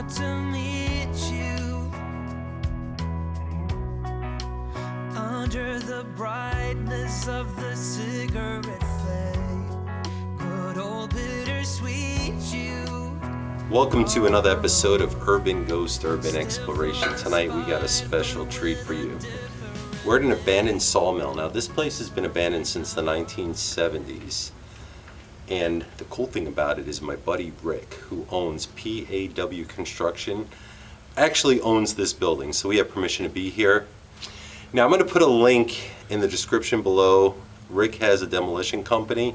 out to meet you under the brightness of the cigarette flame. Good old bittersweet you. Welcome to another episode of Urban Ghost Urban Exploration. Tonight we got a special treat for you. We're at an abandoned sawmill. Now this place has been abandoned since the 1970s. And the cool thing about it is my buddy Rick, who owns PAW Construction, actually owns this building. So we have permission to be here. Now I'm going to put a link in the description below. Rick has a demolition company.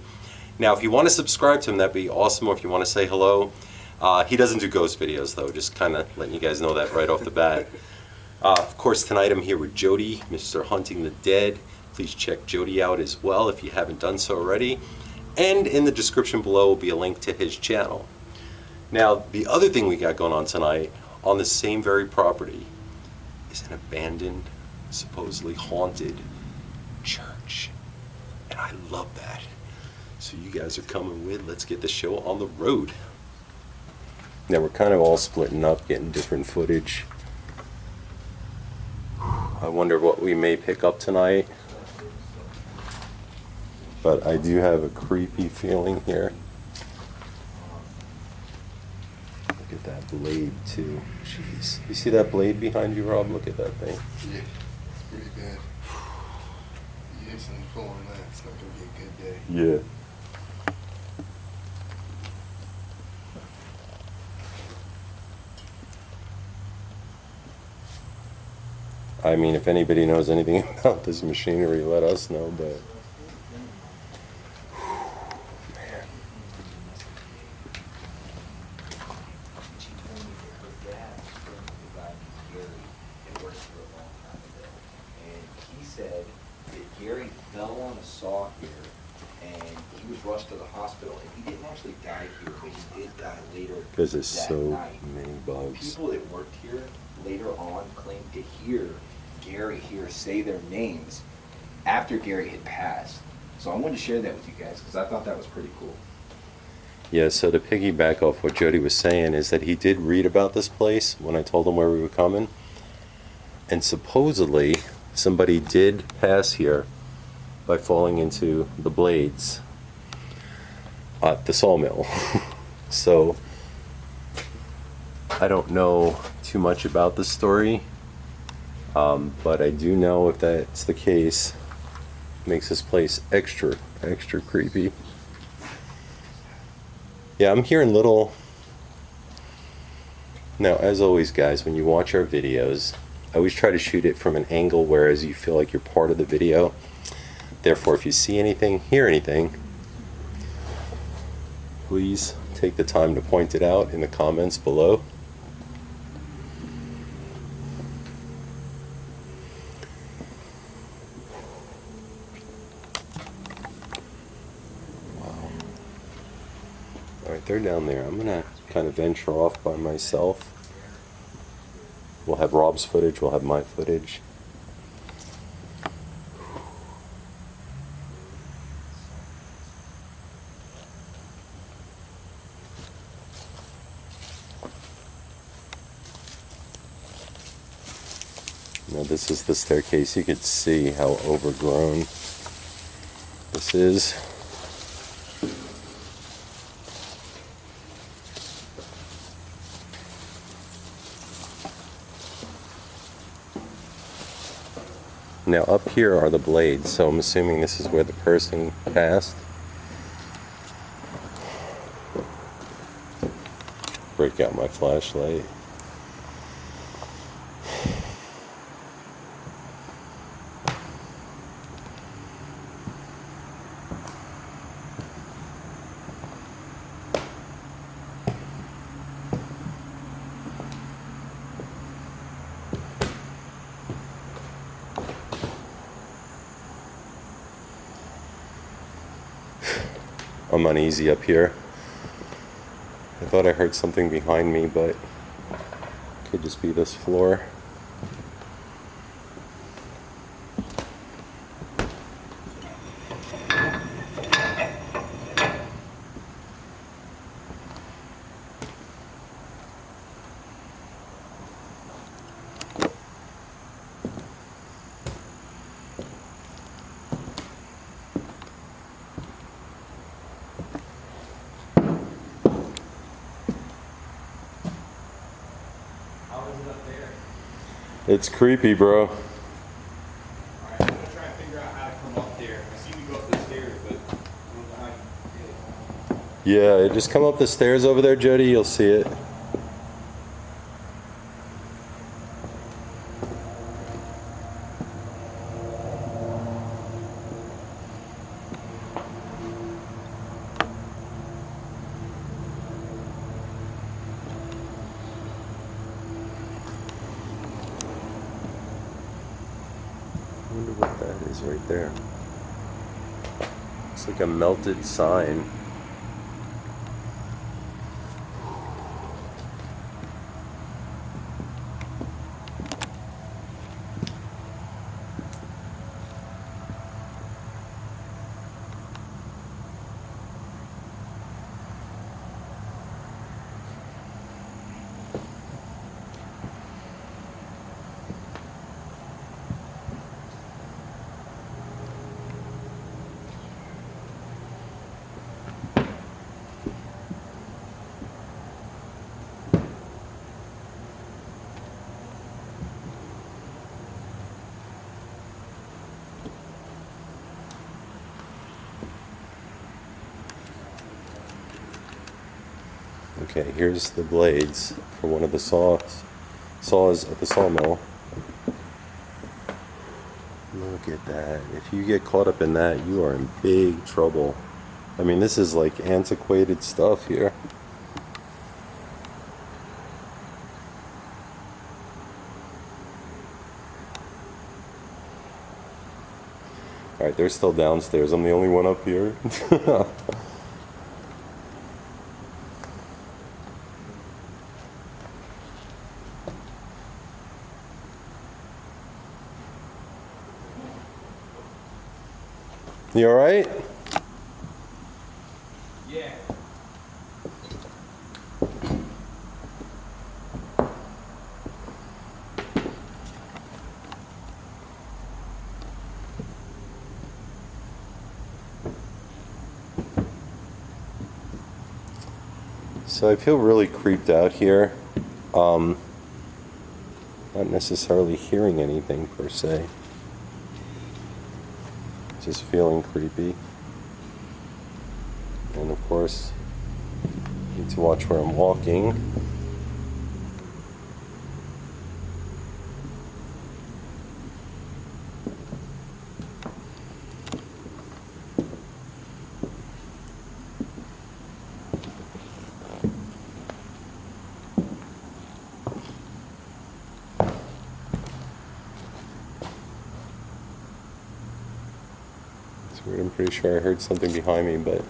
Now if you want to subscribe to him, that'd be awesome. Or if you want to say hello. He doesn't do ghost videos though, just kind of letting you guys know that right off the bat. Of course tonight I'm here with Jody, Mr. Hunting the Dead. Please check Jody out as well if you haven't done so already. And in the description below will be a link to his channel. Now the other thing we got going on tonight on the same very property is an abandoned, supposedly haunted church. And I love that. So you guys are coming with, let's get the show on the road. Now we're kind of all splitting up, getting different footage. I wonder what we may pick up tonight. But I do have a creepy feeling here. Look at that blade too. Jeez. You see that blade behind you, Rob? Look at that thing. Yeah, it's pretty bad. You hit something full on that, it's not going to be a good day. Yeah. I mean, if anybody knows anything about this machinery, let us know, but... Man. He said that Gary fell on a saw here and he was rushed to the hospital and he didn't actually die here, but he did die later Because there's that so night. many bugs. People that worked here later on claimed to hear Gary here say their names after Gary had passed. So I wanted to share that with you guys because I thought that was pretty cool. Yeah, so to piggyback off what Jody was saying is that he did read about this place when I told him where we were coming. And supposedly somebody did pass here by falling into the blades at the sawmill. So I don't know too much about the story, but I do know if that's the case, it makes this place extra creepy. Yeah, I'm hearing little... Now, as always, guys, when you watch our videos, I always try to shoot it from an angle whereas you feel like you're part of the video. Therefore, if you see anything, hear anything, please take the time to point it out in the comments below. Wow. Alright, they're down there. I'm gonna kind of venture off by myself. We'll have Rob's footage, we'll have my footage. Now this is the staircase. You could see how overgrown this is. Now up here are the blades, so I'm assuming this is where the person passed. Break out my flashlight. I'm uneasy up here. I thought I heard something behind me, but it could just be this floor. It's creepy, bro. Alright, I'm gonna try and figure out how to come up there. I see we go up the stairs, but I don't know how you get it. Yeah, just come up the stairs over there, Jody. You'll see it. I wonder what that is right there. It's like a melted sign. Okay, here's the blades for one of the saws at the sawmill. Look at that. If you get caught up in that, you are in big trouble. I mean, this is like antiquated stuff here. Alright, they're still downstairs. I'm the only one up here. You alright? Yeah. So I feel really creeped out here. Not necessarily hearing anything per se. Just feeling creepy. And of course, need to watch where I'm walking. It's weird, I'm pretty sure I heard something behind me, but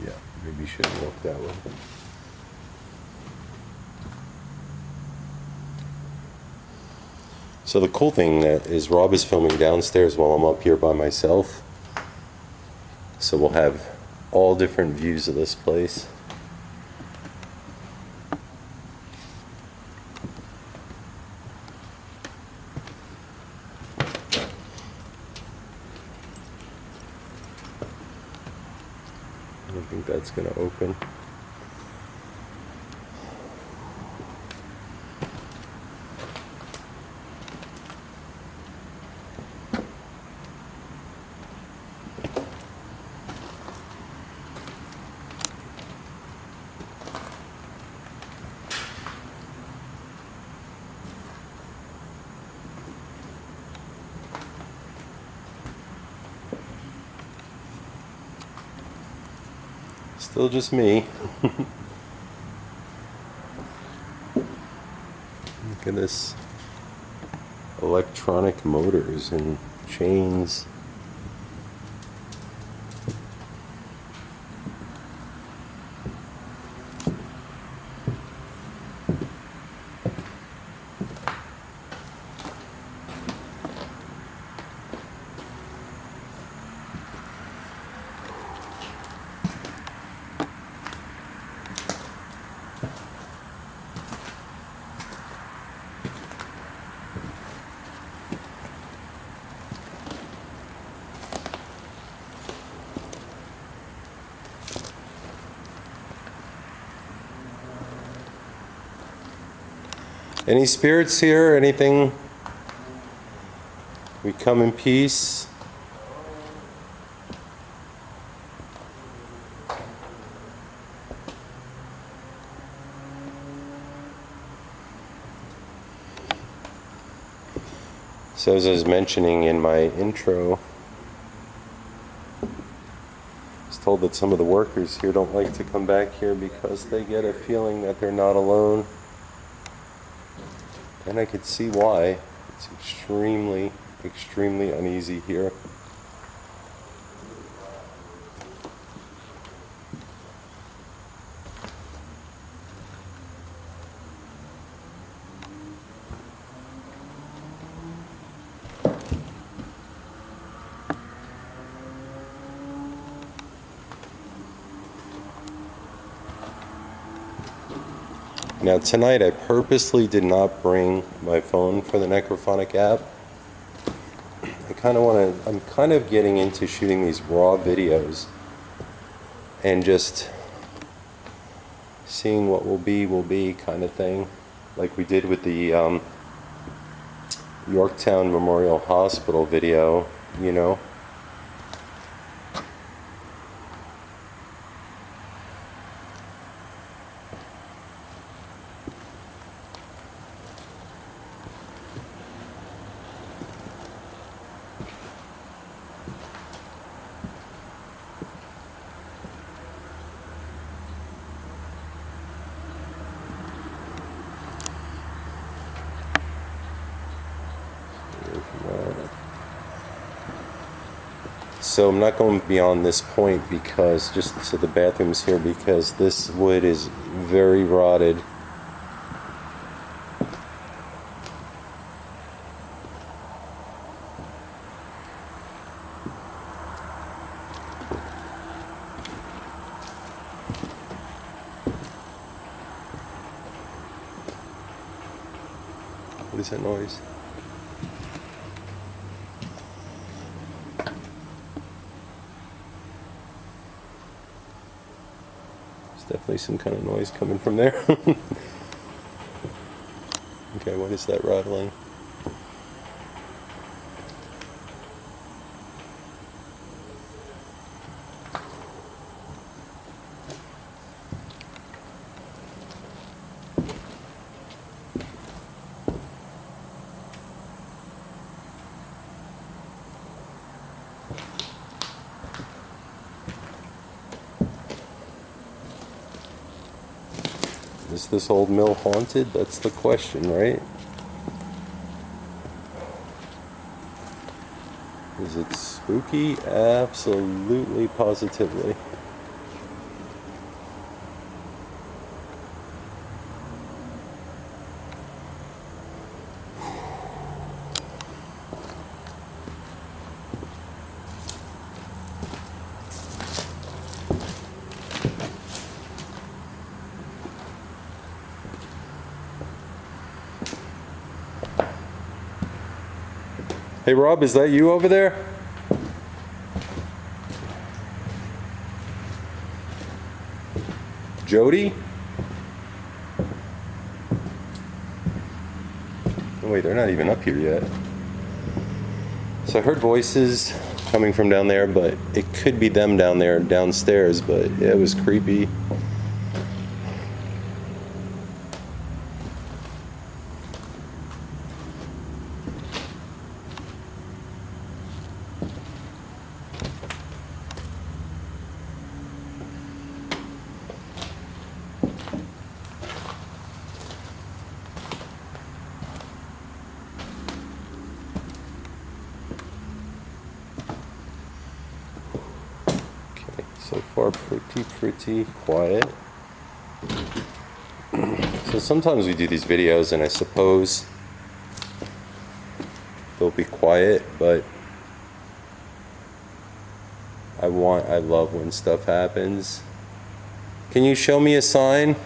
yeah, maybe you shouldn't walk that way. So the cool thing is Rob is filming downstairs while I'm up here by myself. So we'll have all different views of this place. I don't think that's going to open. Still just me. Look at this. Electronic motors and chains. Any spirits here? Anything? We come in peace. So as I was mentioning in my intro, I was told that some of the workers here don't like to come back here because they get a feeling that they're not alone. And I could see why. It's extremely, extremely uneasy here. Now tonight I purposely did not bring my phone for the Necrophonic app. I'm kind of getting into shooting these raw videos and just seeing what will be kind of thing, like we did with the Yorktown Memorial Hospital video, you know. So I'm not going beyond this point because just to the bathrooms here, because this wood is very rotted. What is that noise? Definitely some kind of noise coming from there. Okay, what is that rattling? Is this old mill haunted? That's the question, right? Is it spooky? Absolutely, positively. Hey Rob, is that you over there? Jody? Oh wait, they're not even up here yet. So I heard voices coming from down there, but it could be them down there downstairs, but yeah, it was creepy. So far pretty quiet. So sometimes we do these videos and I suppose they'll be quiet, but I love when stuff happens. Can you show me a sign?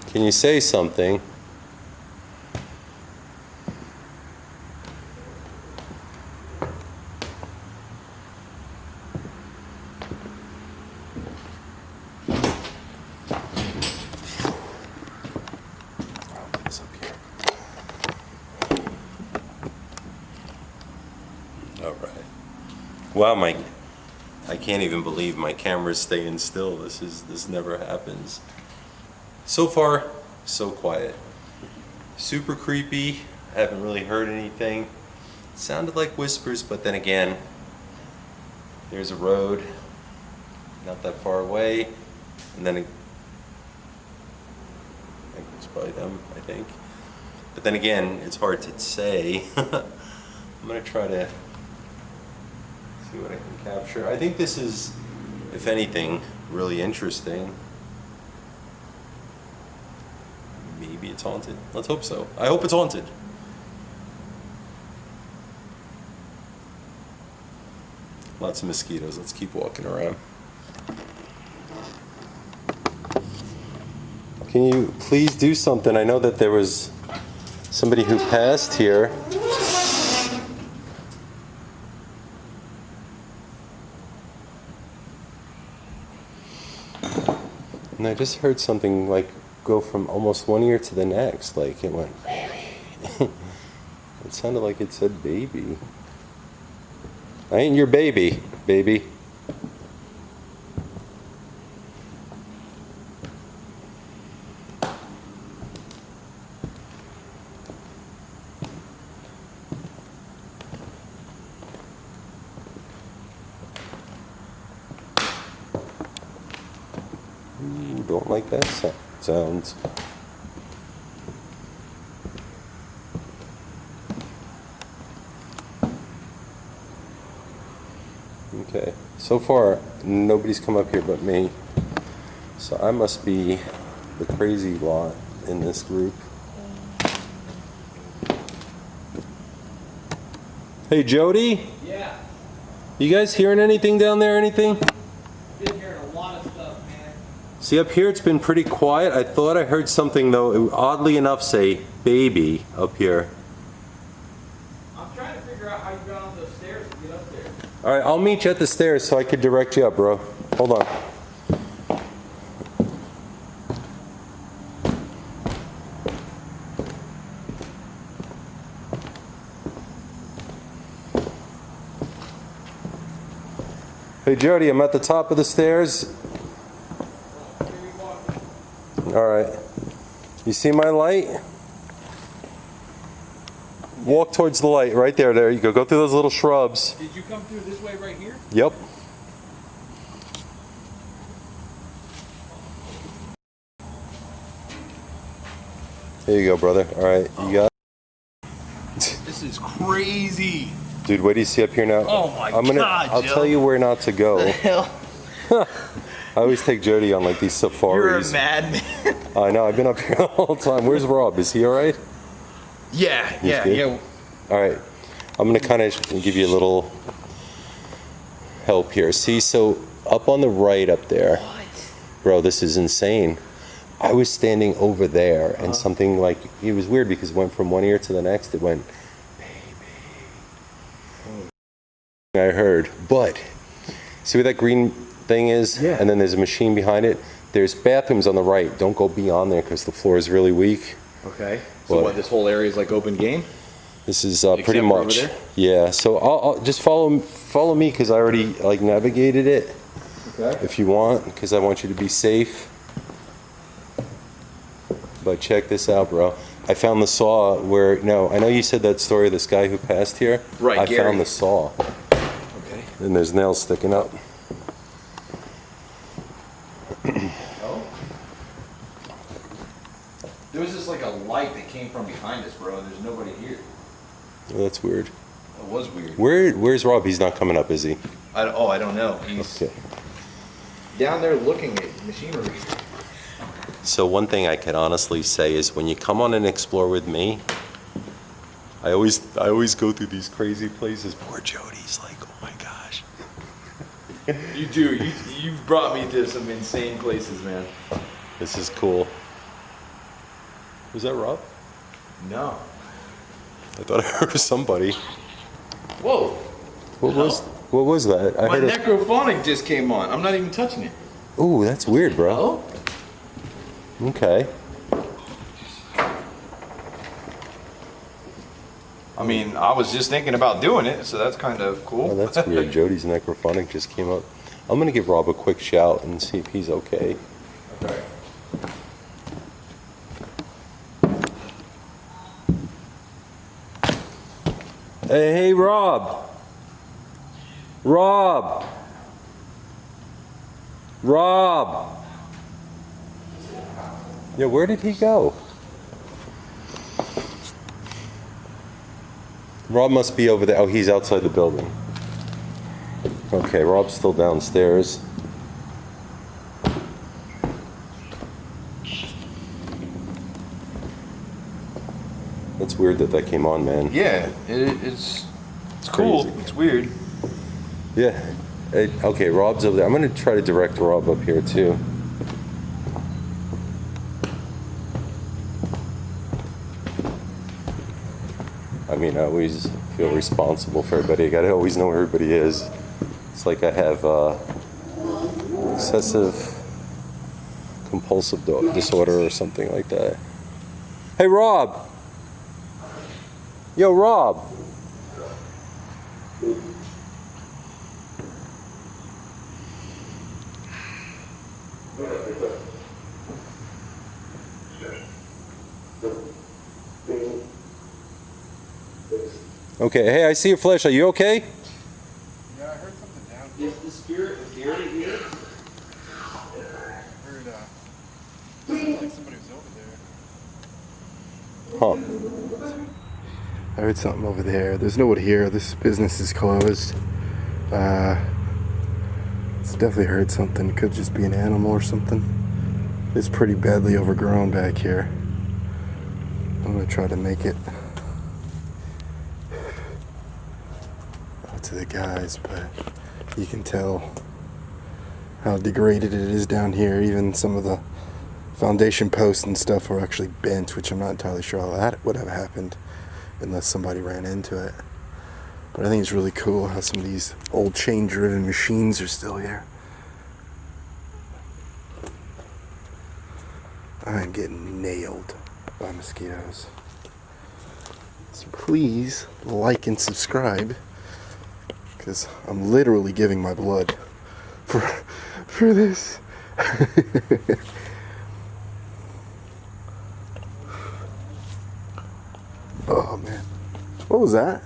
Can you say something? Wow, I can't even believe my camera's staying still. This never happens. So far, so quiet. Super creepy. I haven't really heard anything. It sounded like whispers, but then again, there's a road not that far away, and then I think it's probably them, I think. But then again, it's hard to say. I'm gonna try to see what I can capture. I think this is, if anything, really interesting. Maybe it's haunted. Let's hope so. I hope it's haunted. Lots of mosquitoes. Let's keep walking around. Can you please do something? I know that there was somebody who passed here. And I just heard something like go from almost one ear to the next. Like it went, baby. It sounded like it said baby. I ain't your baby, baby. Ooh, don't like that sound. Okay, so far nobody's come up here but me, so I must be the crazy lot in this group. Hey Jody? Yeah, You guys hearing anything down there, anything? been hearing a lot of stuff, man. See, up here it's been pretty quiet. I thought I heard something though, it, oddly enough, say baby up here. I'm trying to figure out how you got on those stairs to get up there. All right, I'll meet you at the stairs so I could direct you up, bro. Hold on. Hey Jody, I'm at the top of the stairs. Here we walk. All right. You see my light? Walk towards the light, right there. There you go. Go through those little shrubs. Did you come through this way right here? Yep. Here you go, brother. All right, you got This is crazy. Dude, what do you see up here now? Oh my God, I'll Joe. tell you where not to go. Hell, I always take Jody on like these you're a safaris. madman. I know, I've been up here the whole time. Where's Rob? Is he all right? Yeah, good? All right. I'm going to kind of give you a little help here. See, so up on the right up there. What? Bro, this is insane. I was standing over there and something like, it was weird because it went from one ear to the next. It went, I heard, but see where that green thing is? Yeah. And then there's a machine behind it. There's bathrooms on the right. Don't go beyond there because the floor is really weak. Okay. So What? what? This whole area is like open game? This is pretty Except for over much. there? Yeah. So I'll just follow me because I already like navigated it. Okay. If you want, because I want you to be safe. But check this out, bro. I found the saw where. No, I know you said that story of this guy who passed here. Right, I Gary. found the saw. Okay. And there's nails sticking up. Oh. There was just like a light that came from behind us, bro, and there's nobody here. Well, that's weird. It was weird. Where's Rob? He's not coming up, is he? I don't know. He's Okay. down there looking at machinery. So one thing I can honestly say is when you come on and explore with me, I always go through these crazy places. Poor Jody's like, oh my gosh. You do. You brought me to some insane places, man. This is cool. Was that Rob? No. I thought I heard somebody. Whoa. What was that? I My heard necrophonic just came on. I'm not even touching it. Ooh, that's weird, bro. Oh? Okay. I mean, I was just thinking about doing it, so that's kind of cool. Oh, that's weird. Jody's necrophonic just came up. I'm gonna give Rob a quick shout and see if he's okay. Okay. Hey, Rob. Rob. Rob. Yeah, where did he go? Rob must be over there. Oh, he's outside the building. Okay, Rob's still downstairs. That's weird that came on, man. Yeah, it's cool. Crazy. It's weird. Yeah. Okay, Rob's over there. I'm going to try to direct Rob up here, too. I mean, I always feel responsible for everybody. I got to always know where everybody is. It's like I have excessive compulsive disorder or something like that. Hey, Rob. Yo, Rob. Okay, hey, I see your flesh. Are you okay? Yeah, I heard something down. Is the spirit of Gary here? I heard like somebody was over there. Huh. I heard something over there. There's no one here. This business is closed. It's definitely heard something. Could just be an animal or something. It's pretty badly overgrown back here. I'm gonna try to make it out to the guys, but you can tell how degraded it is down here. Even some of the foundation posts and stuff are actually bent, which I'm not entirely sure how that would have happened unless somebody ran into it. But I think it's really cool how some of these old chain-driven machines are still here. I'm getting nailed by mosquitoes. So please like and subscribe, because I'm literally giving my blood for this. Oh man, what was that?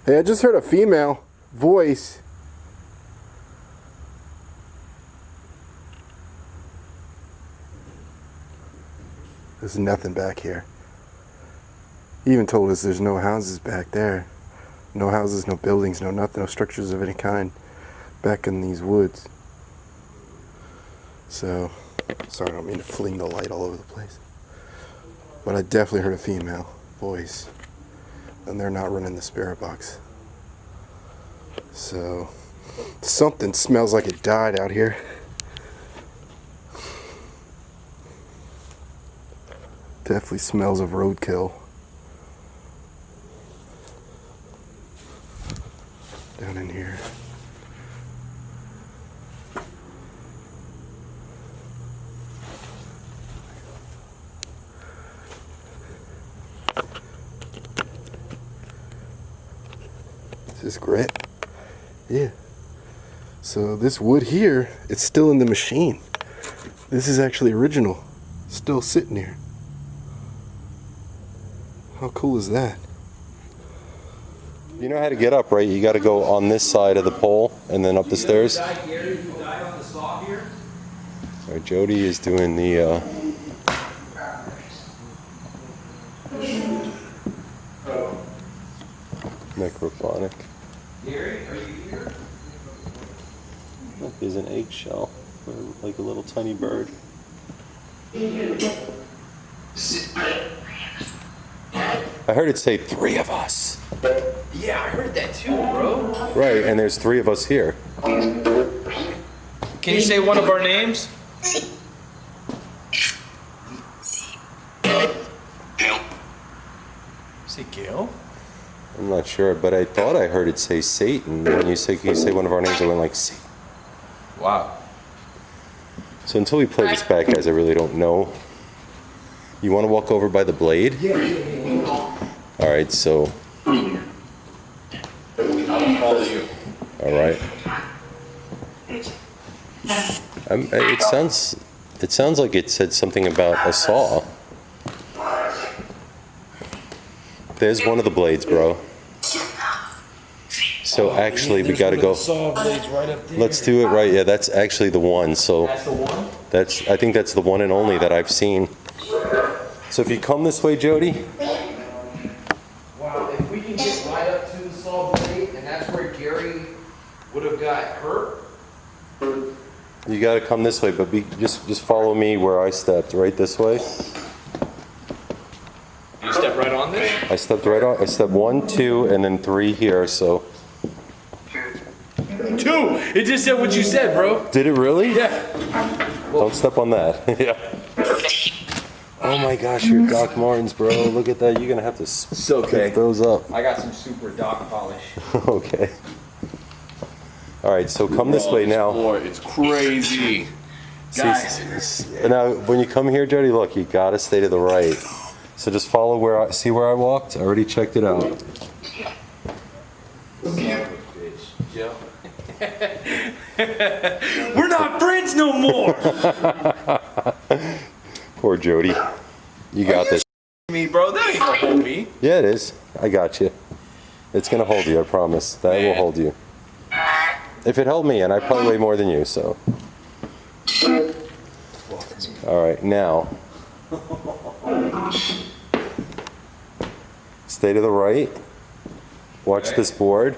Hey, I just heard a female voice. There's nothing back here. He even told us there's no houses back there. No houses, no buildings, no nothing, no structures of any kind back in these woods. So, sorry, I don't mean to fling the light all over the place. But I definitely heard a female voice. And they're not running the spirit box. So, something smells like it died out here. Definitely smells of roadkill. Down in here. Is this grit? Yeah. So this wood here, it's still in the machine. This is actually original. Still sitting here. How cool is that? You know how to get up, right? You got to go on this side of the pole and then up the stairs. All right, Jody is doing the necrophonic. Gary, are you here? Look, there's an eggshell, like a little tiny bird. I heard it say 3 of us. Yeah, I heard that too, bro. Right, and there's 3 of us here. Can you say one of our names? Say Gail? I'm not sure, but I thought I heard it say Satan. When you say, can you say one of our names? I went like, Satan. Wow. So until we play this back, guys, I really don't know. You want to walk over by the blade? Yeah. All right, so. I will follow you. All right. It sounds like it said something about a saw. There's one of the blades, bro. So actually, we gotta go. Saw blades right up there. Let's do it right. Yeah, that's actually the one. So That's the one? I think that's the one and only that I've seen. So if you come this way, Jody. Wow, if we can get right up to the saw blade, and that's where Gary would have got hurt. You gotta come this way, but just follow me where I stepped. Right this way. You step right on this? I stepped right on. I stepped 1, 2, and then 3 here. So 2! It just said what you said, bro. did it really? Yeah. Don't step on that. Yeah. Oh my gosh, you're Doc Martens, bro. Look at that. You're gonna have to It's okay. pick those up. I got some super Doc polish. Okay. All right, so come this way now. Boy, it's crazy. Guys. Now, when you come here, Jody, look, you gotta stay to the right. So just follow see where I walked? I already checked it out. Joe. We're not friends no more. Poor Jody. You got this. Me, bro. That ain't gonna hold me. Yeah, it is. I got you. It's gonna hold you, I promise. That will hold you. If it held me, and I probably weigh more than you, so. All right, now. Stay to the right. Watch this board.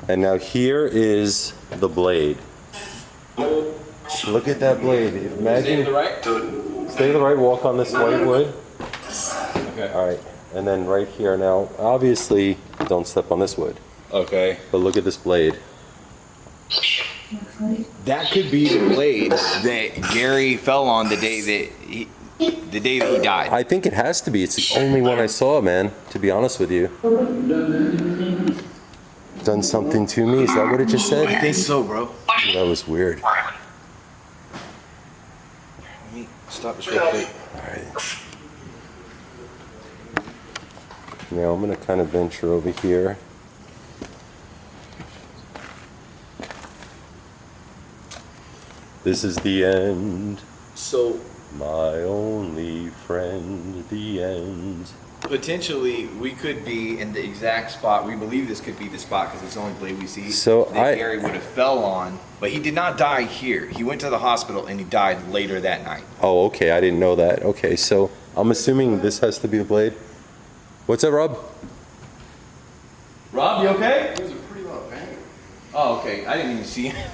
And now here is the blade. Look at that blade. Stay to Imagine. the right. Stay to the right. Walk on this white wood. Okay. All right. And then right here now. Obviously, don't step on this wood. Okay. But look at this blade. That could be the blade that Gary fell on the day that he died. I think it has to be. It's the only one I saw, man. To be honest with you. Done something to me. Is that what it just said? I think so, bro. That was weird. Let me stop this real quick. All right. Now I'm gonna kind of venture over here. This is the end. So My only friend, the end. potentially we could be in the exact spot. We believe this could be the spot because it's the only blade we see. So that Gary would have fell on, but he did not die here. He went to the hospital and he died later that night. Oh, okay. I didn't know that. Okay, so I'm assuming this has to be the blade. What's that, Rob? Rob, you okay? It was a pretty loud bang. Oh, okay. I didn't even see him.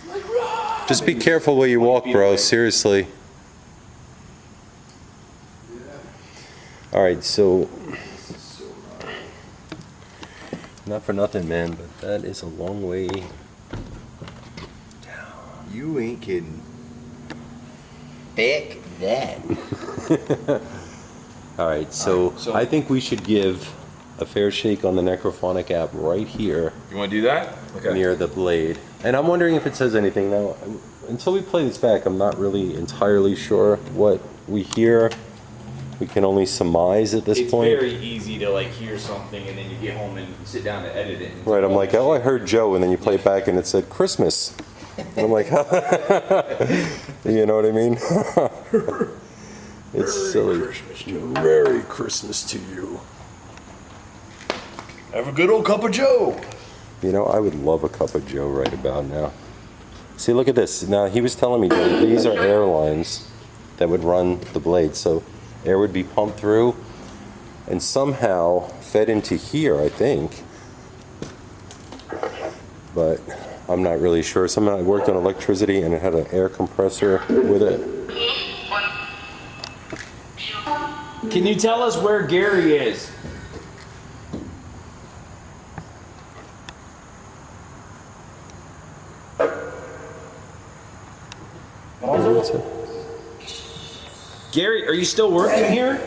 Like Rob. Just be careful where you walk, bro. Seriously. All right, so not for nothing, man, but that is a long way down. You ain't kidding. Heck that. All right, so I think we should give a fair shake on the Necrophonic app right here You want to do that? Okay. near the blade. And I'm wondering if it says anything now. Until we play this back, I'm not really entirely sure what we hear. We can only surmise at this It's point. very easy to like hear something and then you get home and sit down to edit it. Right, I'm like, oh, I heard Joe, and then you play it back and it said Christmas. And I'm like, you know what I mean? It's silly. Christmas, Joe. Merry Christmas to you. Have a good old cup of Joe. You know, I would love a cup of Joe right about now. See, look at this. Now, he was telling me that these are air lines that would run the blade. So air would be pumped through and somehow fed into here, I think. But I'm not really sure. Somehow it worked on electricity and it had an air compressor with it. Can you tell us where Gary is? Gary, are you still working here?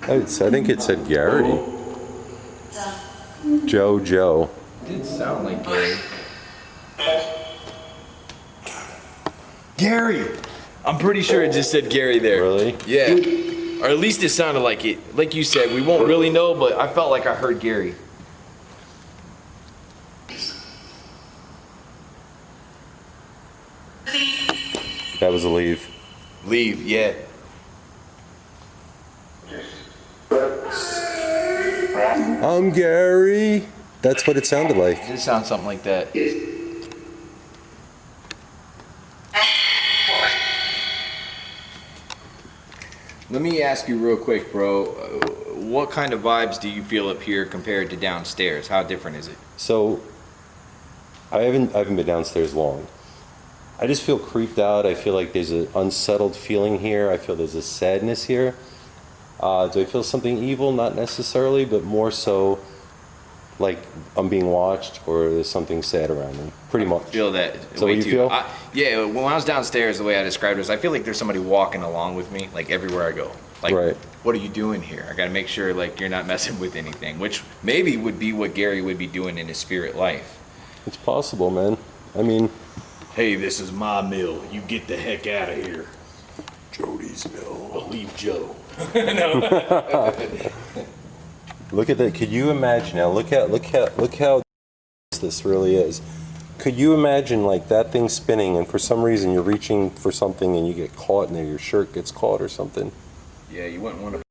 I think it said Gary. Joe. It did sound like Gary. Gary. I'm pretty sure it just said Gary there. Really? Yeah. Or at least it sounded like it. Like you said, we won't really know, but I felt like I heard Gary. That was a leave. Leave, yeah. I'm Gary. That's what it sounded like. It just sounds something like that. Let me ask you real quick, bro. What kind of vibes do you feel up here compared to downstairs? How different is it? So, I haven't been downstairs long. I just feel creeped out. I feel like there's an unsettled feeling here. I feel there's a sadness here. Do I feel something evil? Not necessarily, but more so like I'm being watched or there's something sad around me. Pretty much. Feel that. So what do you feel? Yeah, when I was downstairs, the way I described it was I feel like there's somebody walking along with me, like everywhere I go. Like, Right. What are you doing here? I gotta make sure like you're not messing with anything, which maybe would be what Gary would be doing in his spirit life. It's possible, man. I mean, Hey, this is my mill. You get the heck out of here. Jody's mill. But leave Joe. Look at that. Could you imagine now? Look how this really is. Could you imagine like that thing spinning and for some reason you're reaching for something and you get caught and your shirt gets caught or something? Yeah, you wouldn't want to.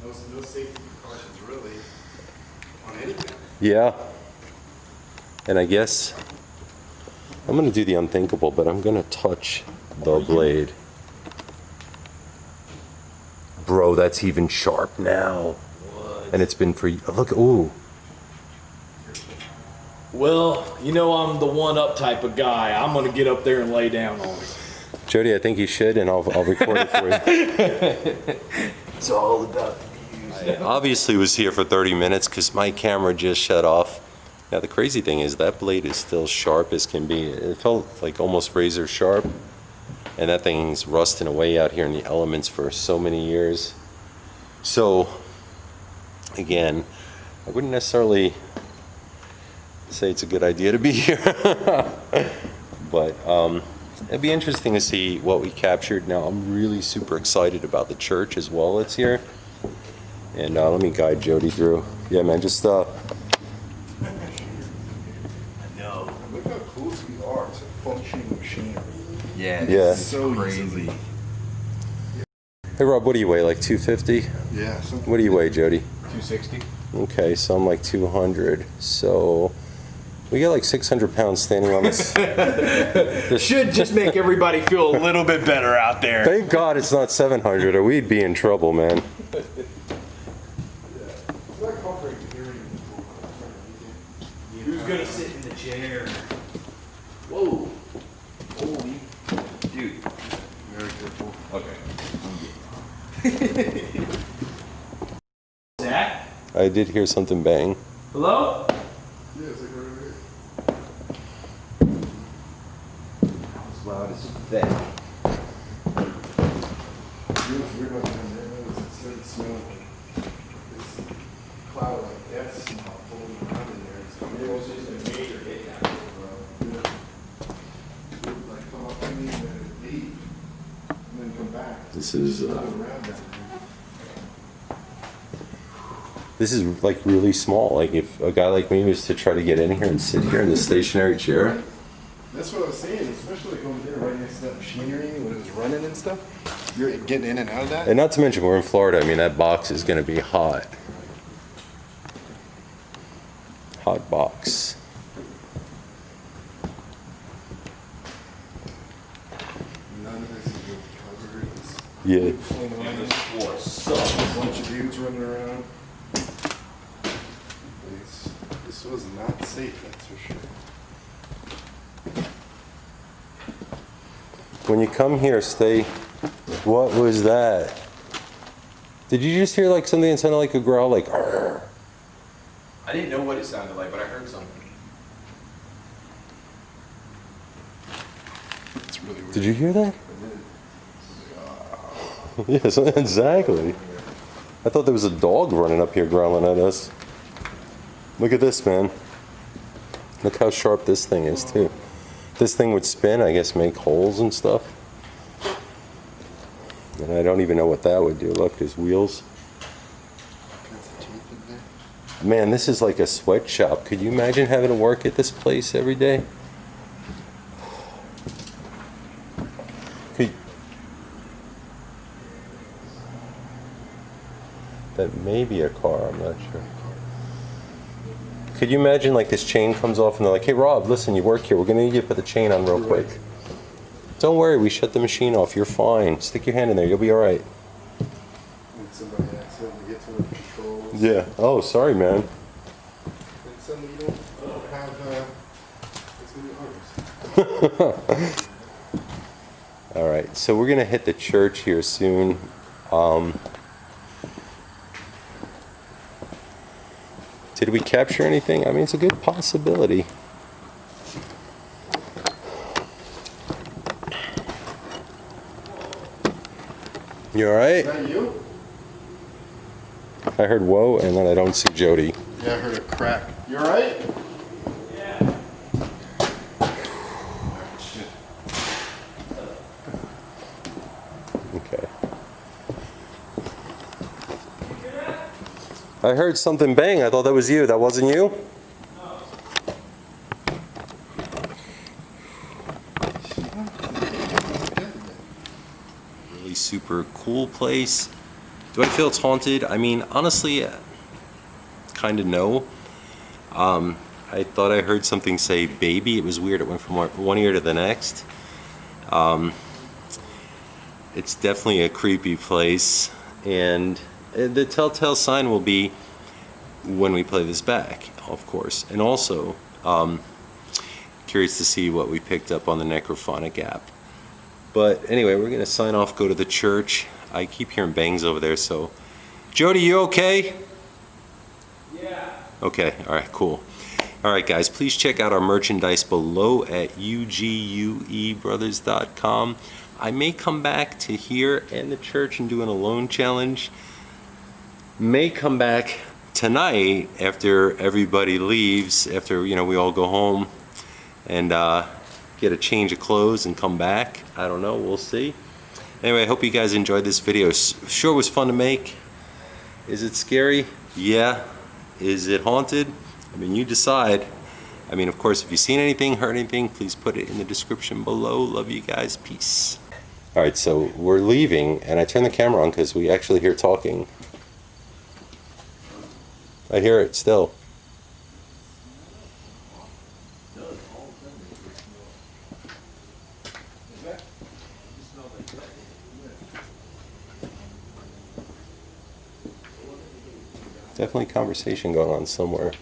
No safety precautions really on anything. Yeah. And I guess I'm going to do the unthinkable, but I'm going to touch the blade. Bro, that's even sharp now. What? And it's been for, look, ooh. Well, you know I'm the one-up type of guy. I'm gonna get up there and lay down on it. Jody, I think you should, and I'll record it for you. It's all about the views. I obviously was here for 30 minutes because my camera just shut off. Now, the crazy thing is that blade is still sharp as can be. It felt like almost razor sharp. And that thing's rusting away out here in the elements for so many years. So, again, I wouldn't necessarily say it's a good idea to be here. But it'd be interesting to see what we captured. Now, I'm really super excited about the church as well that's here. And let me guide Jody through. Yeah, man, just No. Look how close we are to functioning machinery. Yeah. Yeah. So crazy. Hey, Rob, what do you weigh? Like 250? Yeah. Something. What do you weigh, Jody? 260. Okay, so I'm like 200. So we got like 600 pounds standing on this. Should just make everybody feel a little bit better out there. Thank God it's not 700 or we'd be in trouble, man. Who's gonna sit in the chair? Whoa. Holy. Dude. Very careful. Okay. Zach? I did hear something bang. Hello? Yeah, it's like right over here. As loud as that. We're not down there. It started smelling like this cloud like death smell floating around in there. It's coming. It was just a major hit down there, bro. Yeah. It would like come up to me and then it'd leave. And then come back. This is Go around down there. this is like really small. Like if a guy like me was to try to get in here and sit here in the stationary chair. That's what I was saying, especially like over there right next to that machinery when it was running and stuff. You're getting in and out of that. And not to mention we're in Florida. I mean that box is going to be hot. Hot box. None of this is really covered. It's Yeah. plain on it. A bunch of dudes running around. This was not safe, that's for sure. When you come here, stay. What was that? Did you just hear like something that sounded like a growl, like? Arr? I didn't know what it sounded like, but I heard something. It's really weird. Did you hear that? Yes, exactly. I thought there was a dog running up here growling at us. Look at this, man. Look how sharp this thing is, too. This thing would spin, I guess, make holes and stuff. And I don't even know what that would do. Look, there's wheels. Man, this is like a sweatshop. Could you imagine having to work at this place every day? That may be a car, I'm not sure. Could you imagine like this chain comes off and they're like, hey Rob, listen, you work here. We're gonna need you to put the chain on real quick. Don't worry, we shut the machine off. You're fine. Stick your hand in there. You'll be all right. When somebody accidentally gets one of the controls. Yeah. Oh, sorry, man. And suddenly you don't have as many arms. All right, so we're gonna hit the church here soon. Did we capture anything? I mean, it's a good possibility. You all right? Is that you? I heard whoa, and then I don't see Jody. Yeah, I heard a crack. You all right? Okay. I heard something bang. I thought that was you. That wasn't you? Really super cool place. Do I feel it's haunted? I mean, honestly, kind of no. I thought I heard something say baby. It was weird. It went from one ear to the next. It's definitely a creepy place, and the telltale sign will be when we play this back, of course. And also, curious to see what we picked up on the necrophonic app. But anyway, we're gonna sign off, go to the church. I keep hearing bangs over there, so. Jody, you okay? Yeah. Okay, all right, cool. All right, guys, please check out our merchandise below at uguebrothers.com. I may come back to here and the church and do an alone challenge. May come back tonight after everybody leaves, after we all go home, and get a change of clothes and come back. I don't know, we'll see. Anyway, I hope you guys enjoyed this video. Sure was fun to make. Is it scary? Yeah. Is it haunted? I mean, you decide. I mean, of course, if you've seen anything, heard anything, please put it in the description below. Love you guys. Peace. All right, so we're leaving, and I turned the camera on because we actually hear talking. I hear it still. Definitely conversation going on somewhere.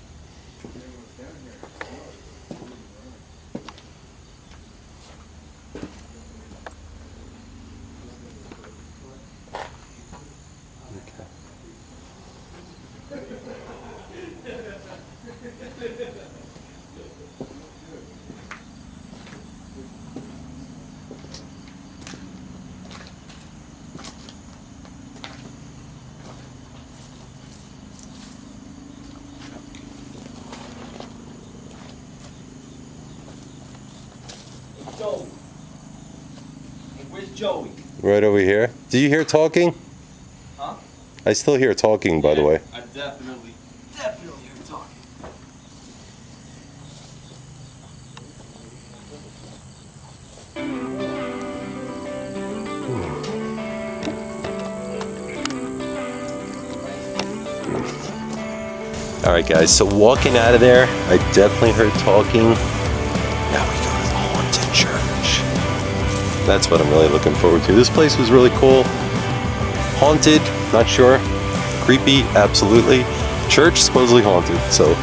Joey. Where's Joey? Right over here. Do you hear talking? Huh? I still hear talking, by the way. I definitely hear talking. All right, guys, so walking out of there, I definitely heard talking. Now we go to the haunted church. That's what I'm really looking forward to. This place was really cool. Haunted, not sure. Creepy, absolutely. Church, supposedly haunted, so